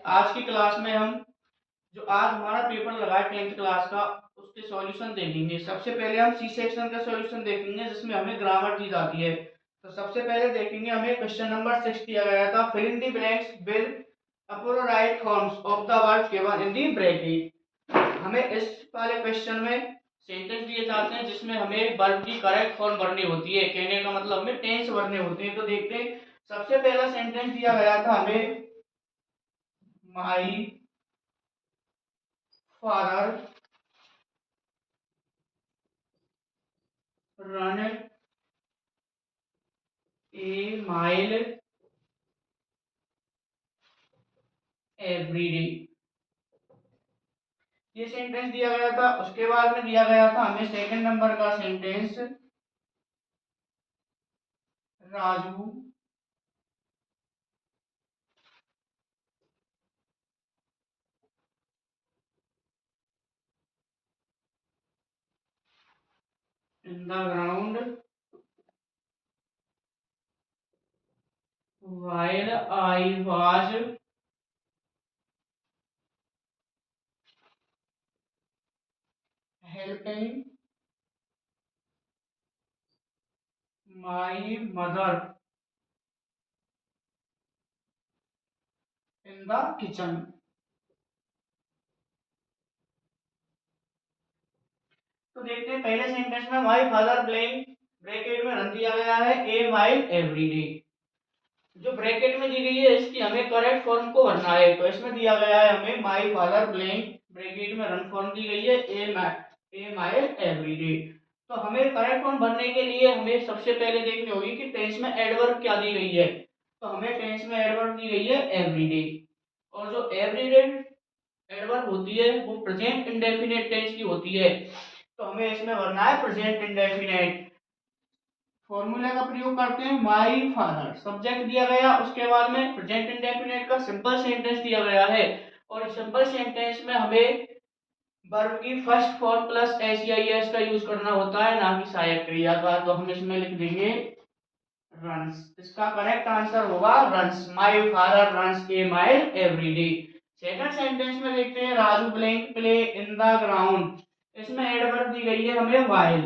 आज की क्लास में हम जो आज हमारा पेपर लगा है 10th क्लास का उसके सॉल्यूशन देखेंगे। सबसे पहले हम सी सेक्शन का सॉल्यूशन देखेंगे जिसमें हमें ग्रामर दी जाती है। तो सबसे पहले देखेंगे, हमें क्वेश्चन नंबर 6 दिया गया था, fill in the blanks with appropriate forms of the words given in the bracket. हमें इस वाले क्वेश्चन में सेंटेंस दिए जाते हैं जिसमें हमें वर्ब की करेक्ट फॉर्म भरनी होती है, कहने का मतलब हमें टेंस भरने होते हैं। तो देखते हैं, सबसे पहला सेंटेंस दिया गया था हमें, my father run A mile every day, ये सेंटेंस दिया गया था। उसके बाद में दिया गया था हमें सेकंड नंबर का sentence, Raju in the ground while I was helping my mother in the kitchen। तो देखते हैं, पहले सेंटेंस में माई फादर प्लेइंग, ब्रैकेट में रन दिया गया है ए माइल एवरी डे। जो ब्रैकेट में दी गई है इसकी हमें करेक्ट फॉर्म को भरना है। तो इसमें दिया गया है हमें माई फादर प्लेइंग, ब्रैकेट में रन फॉर्म दी गई है ए माइल एवरी डे। तो हमें करेक्ट फॉर्म भरने के लिए हमें सबसे पहले देखनी होगी कि टेंस में एडवर्ब क्या दी गई है। तो हमें टेंस में एडवर्ब दी गई है एवरीडे, और जो एवरीडे एडवर्ब होती है वो प्रेजेंट इंडेफिनिट टेंस की होती है। तो हमें इसमें भरना है प्रेजेंट इंडेफिनिट। फॉर्मूला का प्रयोग करते हैं, माई फादर सब्जेक्ट दिया गया, उसके बाद में प्रेजेंट इंडेफिनिट का सिंपल सेंटेंस दिया गया है। और सिंपल सेंटेंस में हमें वर्ब की फर्स्ट फॉर्म प्लस एस या एस का यूज करना होता है, ना कि सहायक क्रिया का। तो हम इसमें लिख देंगे रन्स। इसका करेक्ट आंसर होगा runs, my father runs A mile every day. Second sentence में देखते हैं, Raju blank play in the ground. इसमें एडवर्ब दी गई है हमें व्हाइल,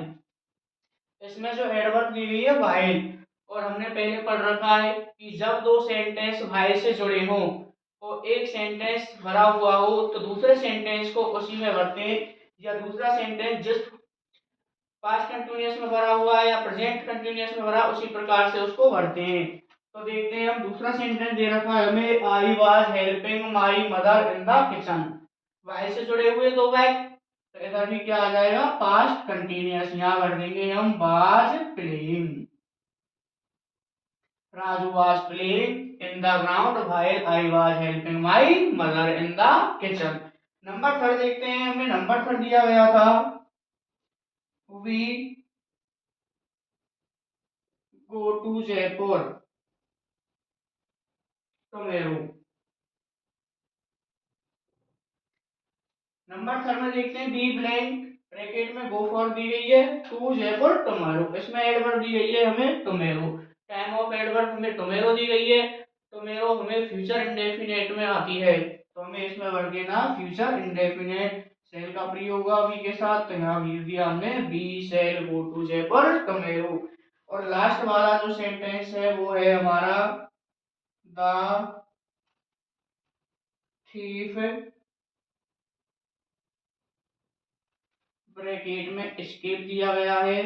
इसमें जो एडवर्ब दी गई है व्हाइल। और हमने पहले पढ़ रखा है कि जब दो सेंटेंस व्हाइल से जुड़े हों और एक सेंटेंस भरा हुआ हो तो दूसरे सेंटेंस को उसी में भरते हैं, या दूसरा सेंटेंस जिस पास्ट कंटिन्यूअस में भरा हुआ है या प्रेजेंट कंटिन्यूअस में भरा उसी प्रकार से उसको भरते हैं। तो देखते हैं, हम दूसरा सेंटेंस दे रखा है हमें, I was helping my mother in the kitchen. वाई से जुड़े हुए दो वाक्य, तो इधर भी क्या आ जाएगा, पास्ट कंटिन्यूअस। यहाँ भर देंगे हम was playing, Raju was playing in the ground while I was helping my mother in the kitchen. Number third देखते हैं, हमें नंबर थर्ड दिया गया था, we go to Jaipur tomorrow. Number third में देखते हैं, बी ब्लैंक ब्रैकेट में गो फॉर दी गई है, टू जयपुर टुमारो। इसमें एडवर्ब दी गई है हमें टुमारो, टाइम ऑफ एडवर्ब हमें टुमारो दी गई है। टुमारो हमें फ्यूचर इंडेफिनिट में आती है, तो हमें इसमें भर देना फ्यूचर इंडेफिनिट। सेल का प्रयोग होगा बी के साथ, तो यहाँ भी दिया हमने, we shall go to Jaipur tomorrow. और लास्ट वाला जो सेंटेंस है वो है हमारा, द थीफ ब्रैकेट में एस्केप दिया गया है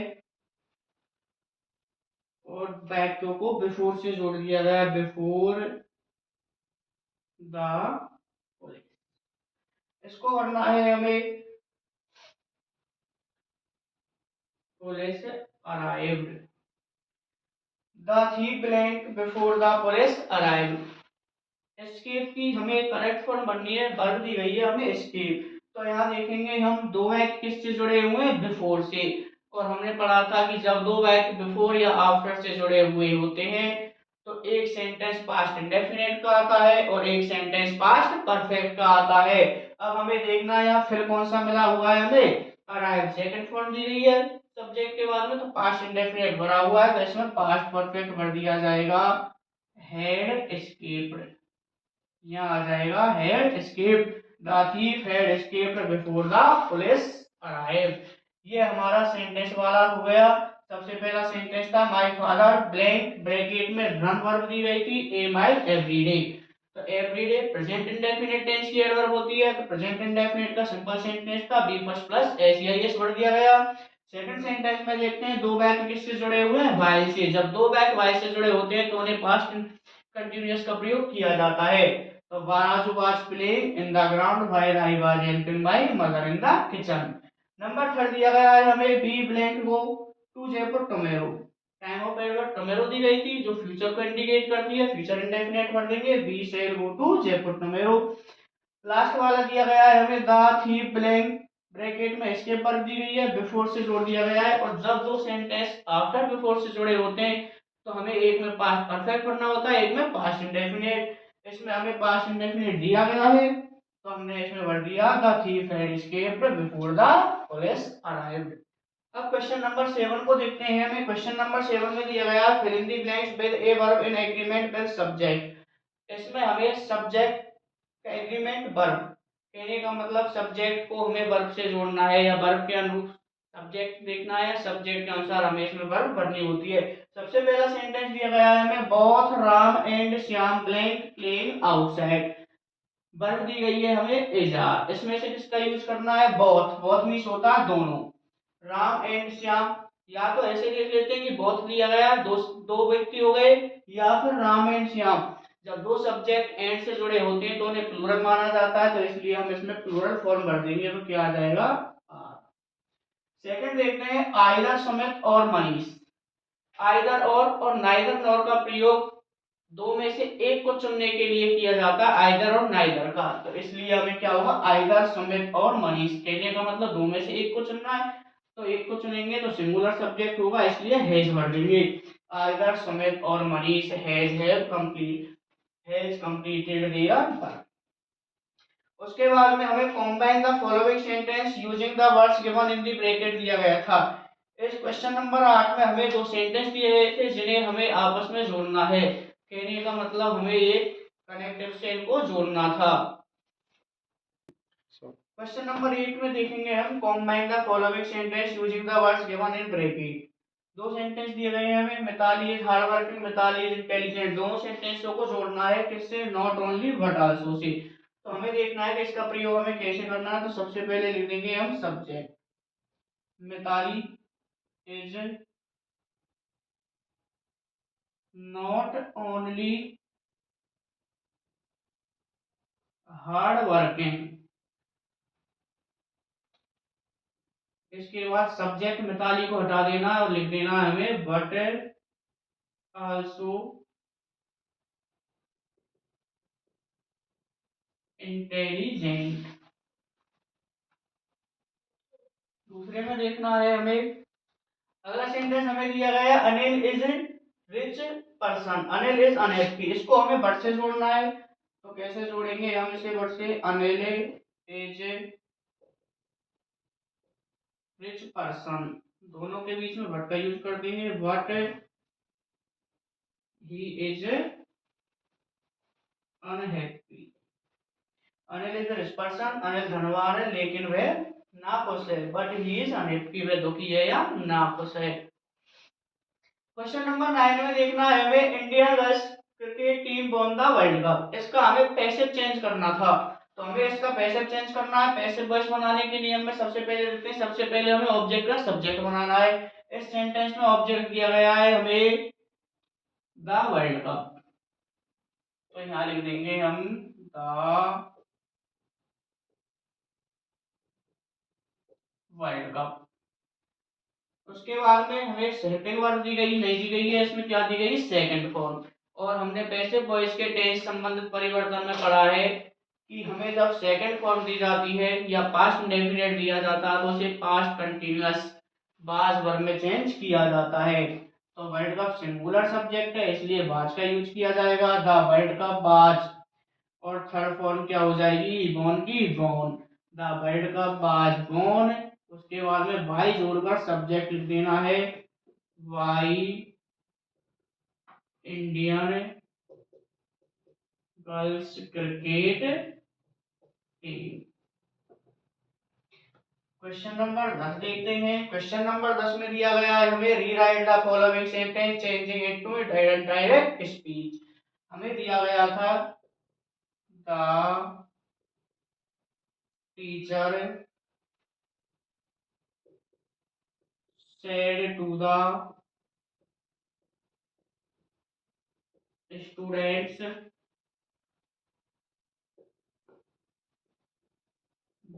और वाक्यों को बिफोर से जोड़ दिया गया है, बिफोर द पुलिस। इसको करना है हमें, police arrived, the thief blank before the police arrived. Escape की हमें करेक्ट फॉर्म बननी है, वर्ब दी गई है हमें एस्केप। तो यहाँ देखेंगे हम, दो वाक्य किससे जुड़े हुए हैं, बिफोर से। और हमने पढ़ा था कि जब दो वाक्य बिफोर या आफ्टर से जुड़े हुए होते हैं तो एक सेंटेंस पास्ट इंडेफिनिट का आता है और एक सेंटेंस पास्ट परफेक्ट का आता है। अब हमें देखना है यहाँ फिर कौन सा मिला हुआ है, हमें अराइव सेकंड फॉर्म दी गई है सब्जेक्ट के बाद में, तो पास्ट इंडेफिनिट भरा हुआ है, तो इसमें पास्ट परफेक्ट भर दिया जाएगा, हैड एस्केप्ड। यहाँ आ जाएगा had escaped, the thief had escaped before the police arrived. ये हमारा सेंटेंस वाला हो गया। सबसे पहला सेंटेंस था माय फादर ब्लैंक ब्रैकेट में रन वर्ब दी गई थी ए माइल एवरीडे। तो एवरीडे प्रेजेंट इंडेफिनिट टेंस की एडवर्ब होती है, तो प्रेजेंट इंडेफिनिट का सिंपल सेंटेंस था बी फर्स्ट प्लस एस या एस वर्ड दिया गया। सेकंड सेंटेंस में देखते हैं दो बैक किससे जुड़े हुए हैं, वाइल से। जब दो बैक वाइल से जुड़े होते हैं तो उन्हें पास्ट कंटीन्यूअस का प्रयोग किया जाता है। तो Raju was playing in the ground while I was helping my mother in the kitchen। Number third दिया गया है हमें B blank go to Jaipur tomorrow. Time of adverb tomorrow दी गई थी जो फ्यूचर को इंडिकेट करती है, फ्यूचर इंडेफिनिट पढ़ देंगे we shall go to Jaipur tomorrow. Last वाला दिया गया है हमें द थीफ ब्लैंक ब्रैकेट में इसके पर दी गई है, बिफोर से जोड़ दिया गया है। और जब दो सेंटेंस आफ्टर बिफोर से जुड़े होते हैं तो हमें एक में पास्ट परफेक्ट पढ़ना होता है, एक में पास्ट इंडेफिनिट। इसमें हमें पास्ट इंडेफिनिट दिया गया है तो हमने इसमें भर दिया the thief had escaped before the police arrived. अब क्वेश्चन नंबर 7 को देखते हैं। हमें क्वेश्चन नंबर 7 में दिया गया fill in the blanks with a verb in agreement with subject. इसमें हमें सब्जेक्ट का एग्रीमेंट वर्ब, कहने का मतलब सब्जेक्ट को हमें वर्ब से जोड़ना है या वर्ब के अनुरूप सब्जेक्ट देखना है, सब्जेक्ट के अनुसार हमें इसमें वर्ब भरनी होती है। सबसे पहला सेंटेंस दिया गया है हमें both Ram and Shyam blank playing outside. Verb दी गई है हमें इज आर, इसमें से किसका यूज करना है, बोथ। बोथ मींस होता है दोनों, राम एंड श्याम। या तो ऐसे देख लेते हैं कि बोथ दिया गया, दो दो व्यक्ति हो गए, या फिर राम एंड श्याम। जब दो सब्जेक्ट एंड से जुड़े होते हैं तो उन्हें प्लूरल माना जाता है, तो इसलिए हम इसमें प्लूरल फॉर्म भर देंगे तो क्या आ जाएगा आर। सेकंड देखते हैं आइदर सुमित और मनीष। आइदर और नाइदर नॉर का प्रयोग दो में से एक को चुनने के लिए किया जाता है, आइदर और नाइदर का। तो इसलिए हमें क्या होगा आइदर सुमित और मनीष, कहने का मतलब दो में से एक को चुनना है तो एक को चुनेंगे तो सिंगुलर सब्जेक्ट होगा, इसलिए हैज भर देंगे। आइदर सुमित और Manish has completed their work. उसके बाद में हमें combine the following sentence using the words given in the bracket दिया गया था। इस क्वेश्चन नंबर 8 में हमें दो सेंटेंस दिए गए थे जिन्हें हमें आपस में जोड़ना है, कहने का मतलब हमें एक कनेक्टिव सेल को जोड़ना था। क्वेश्चन नंबर 8 में देखेंगे हम combine the following sentence using the words given in bracket. दो सेंटेंस दिए गए हैं हमें, Mitali is hard working, Mitali is intelligent. दोनों सेंटेंसों को जोड़ना है किससे, not only but also say. तो हमें देखना है कि इसका प्रयोग हमें कैसे करना है। तो सबसे पहले लिख देंगे हम subject, Mitali is not only hard working. इसके बाद सब्जेक्ट मिताली को हटा देना है और लिख देना है हमें बट आल्सो इंटेलिजेंट। दूसरे में देखना है हमें, अगला सेंटेंस हमें दिया गया है Anil is rich person, Anil is unhappy. इसको हमें बट से जोड़ना है, तो कैसे जोड़ेंगे हम इसे बट से, अनिल इज रिच पर्सन, दोनों के बीच में बट का यूज कर देंगे, but he is unhappy. Anil is rich person, Anil धनवान है लेकिन वह नाखुश है, बट ही इज अनहैप्पी, वह दुखी है या नाखुश है। क्वेश्चन नंबर 9 में देखना है हमें Indian girls cricket team won the world cup. इसका हमें पैसिव चेंज करना था, तो हमें इसका पैसिव चेंज करना है। पैसिव वॉइस बनाने के नियम में सबसे पहले देखते हैं, सबसे पहले हमें ऑब्जेक्ट का सब्जेक्ट बनाना है। इस सेंटेंस में ऑब्जेक्ट दिया गया है हमें द वर्ल्ड कप, तो यहाँ लिख देंगे हम द वर्ल्ड कप। उसके बाद में हमें सेकंड वर्ब दी गई नहीं दी गई है, इसमें क्या दी गई, सेकंड फॉर्म। और हमने पैसिव वॉइस के टेंस संबंधित परिवर्तन में पढ़ा है कि हमें जब सेकंड फॉर्म दी जाती है या पास्ट इंडेफिनिट दिया जाता है तो उसे पास्ट कंटीन्यूअस बाज वर्ब में चेंज किया जाता है। तो वर्ल्ड कप सिंगुलर सब्जेक्ट है इसलिए बाज का यूज किया जाएगा, द वर्ल्ड कप बाज। और थर्ड फॉर्म क्या हो जाएगी, बोन की बोन, द वर्ल्ड कप बाज बोन। उसके बाद में वाई जोड़कर सब्जेक्ट लिख देना है, why Indian girls cricket team. Question number 10 देखते हैं। क्वेश्चन नंबर 10 में दिया गया है हमें rewrite the following sentence changing it to direct speech. हमें दिया गया था the teacher said to the students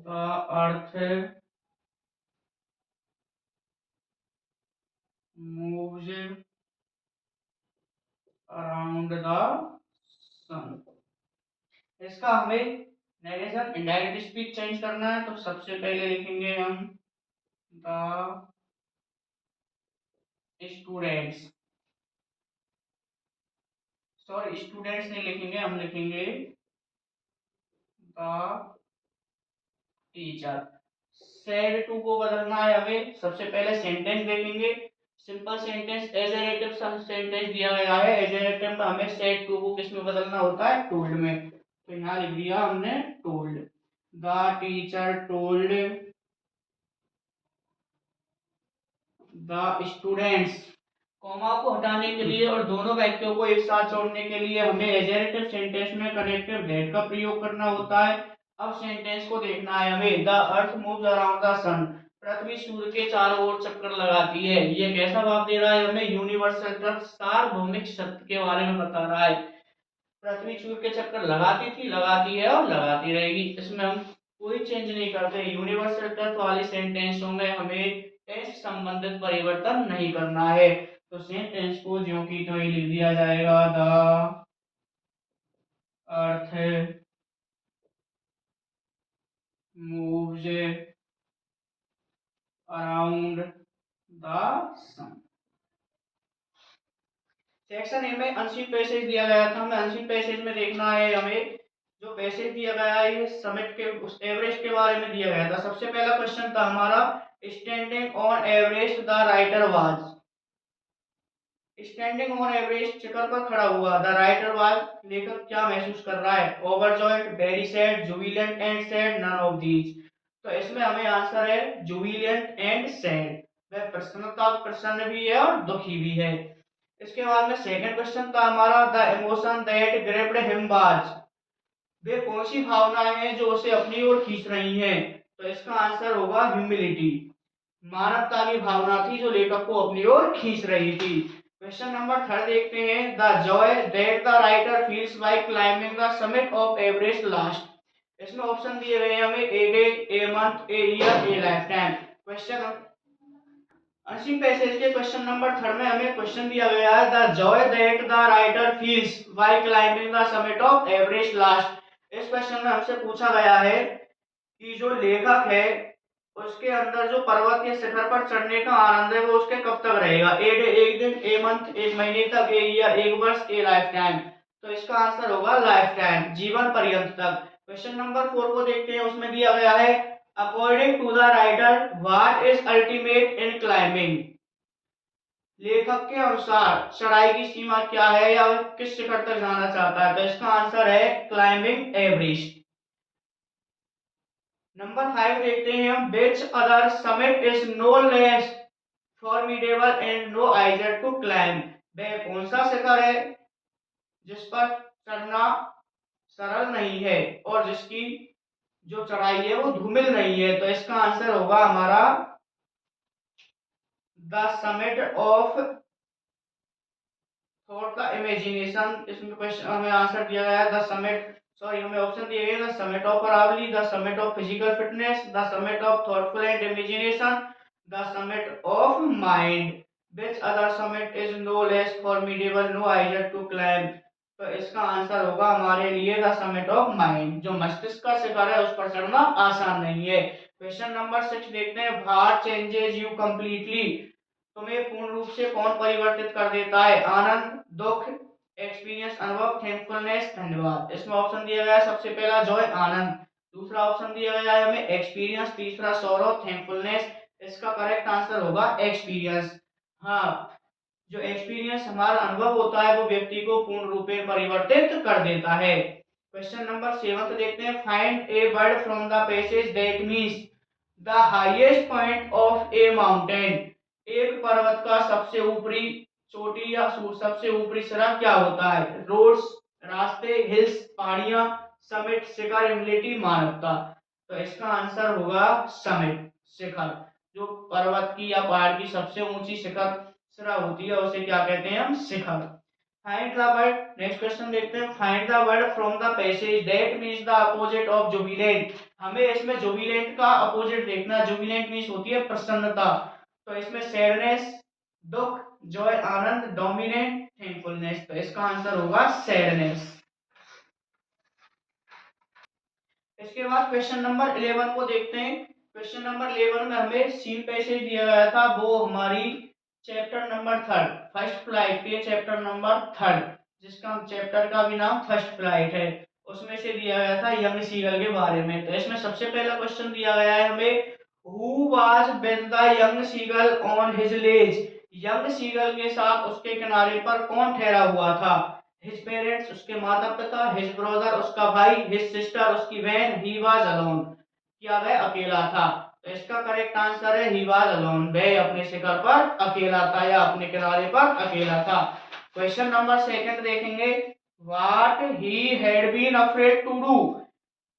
the earth moves around the sun। इसका हमें नरेशन इनडायरेक्ट स्पीच चेंज करना है, तो सबसे पहले लिखेंगे हम द स्टूडेंट्स, सॉरी स्टूडेंट्स नहीं लिखेंगे, हम लिखेंगे द टीचर। सेड टू को बदलना है हमें, सबसे पहले सेंटेंस देखेंगे। सिंपल सेंटेंस एजेरेटिव सेंटेंस दिया गया है, एजेरेटिव में हमें सेड टू को किस में बदलना होता है, टोल्ड में। तो यहाँ लिख दिया हमने told. The teacher told the students. Comma को हटाने के लिए और दोनों वाक्यों को एक साथ जोड़ने के लिए हमें एजेरेटिव सेंटेंस में कनेक्टिव दैट का प्रयोग करना होता है। अब सेंटेंस को देखना है हमें। The earth moves around the sun. पृथ्वी सूर्य के चारों ओर चक्कर लगाती है। ये कैसा भाव दे रहा है हमें, यूनिवर्सल ट्रुथ, सार्वभौमिक सत्य के बारे में बता रहा है। पृथ्वी सूर्य के चक्कर लगाती थी, लगाती है और लगाती रहेगी। इसमें हम कोई चेंज नहीं करते। यूनिवर्सल ट्रुथ वाली सेंटेंसों में हमें टेंस संबंधित परिवर्तन नहीं करना है। तो सेंटेंस को ज्यों की त्यों ही लिख दिया जाएगा। The earth moves around the sun. Section A में अनसीन पैसेज दिया गया था। हमें अनसीन पैसेज में देखना है हमें जो पैसेज दिया गया है ये समिट के उस एवरेस्ट के बारे में दिया गया था। सबसे पहला क्वेश्चन था हमारा standing on Everest the writer was. Standing on Everest शिखर पर खड़ा हुआ, द राइटर वाज लेखक क्या महसूस कर रहा है, overjoyed, very sad, jubilant and sad, none of these. तो इसमें हमें आंसर है जुबिलेंट एंड सैड। वह प्रसन्न भी है और दुखी भी है। इसके बाद में सेकंड क्वेश्चन था हमारा the emotion that gripped him was. वे कौन सी भावनाएं हैं जो उसे अपनी ओर खींच रही हैं। तो इसका आंसर होगा ह्यूमिलिटी। मानवता की भावना थी जो लेखक को अपनी ओर खींच रही थी। क्वेश्चन नंबर थर्ड देखते हैं the joy that the writer feels by climbing the summit of Everest last. इसमें ऑप्शन दिए गए हैं हमें a day, a month, a year, a lifetime. Question अंशिक पैसेज के क्वेश्चन नंबर थर्ड में हमें क्वेश्चन दिया गया है the joy that the writer feels while climbing the summit of Everest last. इस क्वेश्चन में हमसे पूछा गया है कि जो लेखक है उसके अंदर जो पर्वत या शिखर पर चढ़ने का आनंद है वो उसके कब तक रहेगा। ए डे एक दिन, ए मंथ एक महीने तक, ए ईयर एक वर्ष, ए लाइफ टाइम। तो इसका आंसर होगा लाइफ टाइम, जीवन पर्यंत तक। क्वेश्चन नंबर 4 को देखते हैं। उसमें दिया गया है according to the writer what is ultimate in climbing. लेखक के अनुसार चढ़ाई की सीमा क्या है या वह किस शिखर तक जाना चाहता है। तो इसका आंसर है क्लाइंबिंग एवरेस्ट। नंबर 5 देखते हैं हम which other summit is no less formidable and no easier to climb। वह कौन सा शिखर है जिस पर चढ़ना सरल नहीं है और जिसकी जो चढ़ाई है वो धूमिल नहीं है। तो इसका आंसर होगा हमारा द समिट ऑफ थॉट का इमेजिनेशन। इसमें क्वेश्चन हमें आंसर दिया गया है द समिट, सॉरी हमें ऑप्शन दिए गए the summit of Aravalli, the summit of physical fitness, the summit of thoughtful and imagination, the summit of mind. Which other summit is no less formidable no higher to climb. तो इसका answer होगा हमारे लिए the summit of mind. जो मस्तिष्क का शिखर है उस पर चढ़ना आसान नहीं है। क्वेश्चन नंबर 6 देखते हैं हार्ट चेंजेज यू कंप्लीटली। तुम्हें पूर्ण रूप से कौन परिवर्तित कर देता है, आनंद, दुख, एक्सपीरियंस, अनुभव, थैंकफुलनेस, धन्यवाद। इसमें ऑप्शन दिया गया है सबसे पहला जॉय आनंद, दूसरा ऑप्शन दिया गया है हमें एक्सपीरियंस, तीसरा सौरव, थैंकफुलनेस। इसका करेक्ट आंसर होगा एक्सपीरियंस। हाँ, जो एक्सपीरियंस हमारा अनुभव होता है वो व्यक्ति को पूर्ण रूप में परिवर्तित कर देता है। क्वेश्चन नंबर 7 देखते हैं, find A bird from the passage that means the highest point of A mountain. एक पर्वत का सबसे ऊपरी चोटी या सबसे ऊपरी सिरा क्या होता है? रोड्स, रास्ते, हिल्स, पहाड़ियां, समिट, शिखर, ह्यूमिलिटी, मानवता। तो इसका आंसर होगा समिट, शिखर। जो पर्वत की या पहाड़ की सबसे ऊंची शिखर सिरा होती है उसे क्या कहते हैं हम? शिखर। Find the word, next question देखते हैं, find the word from the passage that means the opposite of jubilant. हमें इसमें जुबिलेंट का अपोजिट देखना। जुबिलेंट मींस होती है प्रसन्नता, तो इसमें सैडनेस, दुख, जॉय, आनंद, डोमिनेंट, थैंकफुलनेस। तो इसका आंसर होगा सैडनेस। इसके बाद क्वेश्चन नंबर 11 को देखते हैं। क्वेश्चन नंबर 11 में हमें सीन पैसेज दिया गया था, वो हमारी चैप्टर नंबर 3 फर्स्ट फ्लाइट के चैप्टर नंबर 3, जिसका चैप्टर का भी नाम फर्स्ट फ्लाइट है, उसमें से दिया गया था यंग सीगल के बारे में। तो इसमें सबसे पहला क्वेश्चन दिया गया है हमें, who was with the young seagull on his ledge. Young seagull के साथ उसके किनारे पर कौन ठहरा हुआ था? हिज पेरेंट्स, उसके माता पिता, हिज ब्रदर, उसका भाई, हिज सिस्टर, उसकी बहन, ही वाज अलोन, क्या वह अकेला था? तो इसका करेक्ट आंसर है ही वाज अलोन, वह अपने शिखर पर अकेला था या अपने किनारे पर अकेला था। क्वेश्चन नंबर 2 देखेंगे, what he had been afraid to do.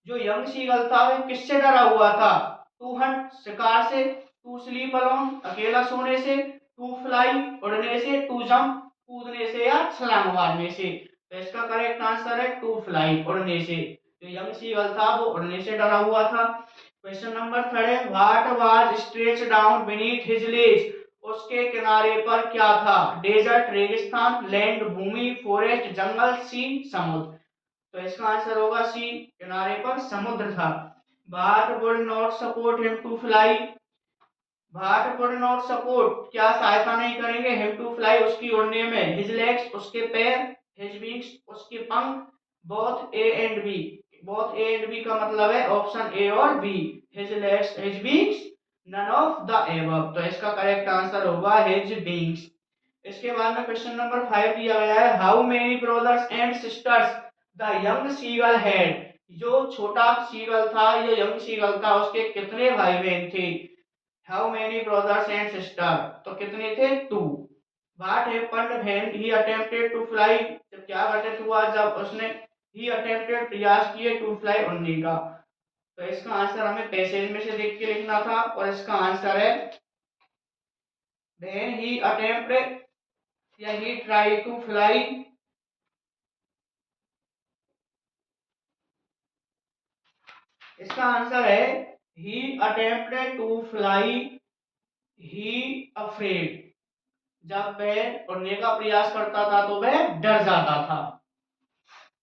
जो यंग सीगल था वह किससे डरा हुआ था? टू हंट, शिकार से, टू स्लीप अलोन, अकेला सोने से, टू फ्लाई, उड़ने से, टू जंप, कूदने से या छलांग मारने से। तो इसका करेक्ट आंसर है टू फ्लाई, उड़ने से। जो यंग सीगल था वो उड़ने से डरा हुआ था। क्वेश्चन नंबर 3 है, what was stretch down beneath his ledge. उसके किनारे पर क्या था? डेजर्ट, रेगिस्तान, लैंड, भूमि, फॉरेस्ट, जंगल, सी, समुद्र। तो इसका आंसर होगा सी, किनारे पर समुद्र था। What would not support him to fly. What would not support, क्या सहायता नहीं करेंगे, हिम टू फ्लाई, उसकी उड़ने में। हिज लेग्स, उसके पैर, हिज विंग्स, उसके पंख, both A and B. Both A and B का मतलब है ऑप्शन ए और B. His legs, his wings, none of the above. तो इसका करेक्ट आंसर होगा हिज विंग्स। इसके बाद में क्वेश्चन नंबर 5 दिया गया है, how many brothers and sisters the young seagull had. जो छोटा सीगल था, जो यंग सीगल था, उसके कितने भाई बहन थे? How many brothers and sister, तो कितने थे? 2। What happened when he attempted to fly. जब क्या घटित हुआ जब उसने ही अटेम्प्टेड, प्रयास किए, टू फ्लाई, उड़ने का। तो इसका आंसर हमें पैसेज में से देख के लिखना था, और इसका आंसर है व्हेन ही अटेम्प्टेड या ही ट्राई टू फ्लाई। इसका आंसर है he attempted to fly, he afraid. जब वह उड़ने का प्रयास करता था तो वह डर जाता था।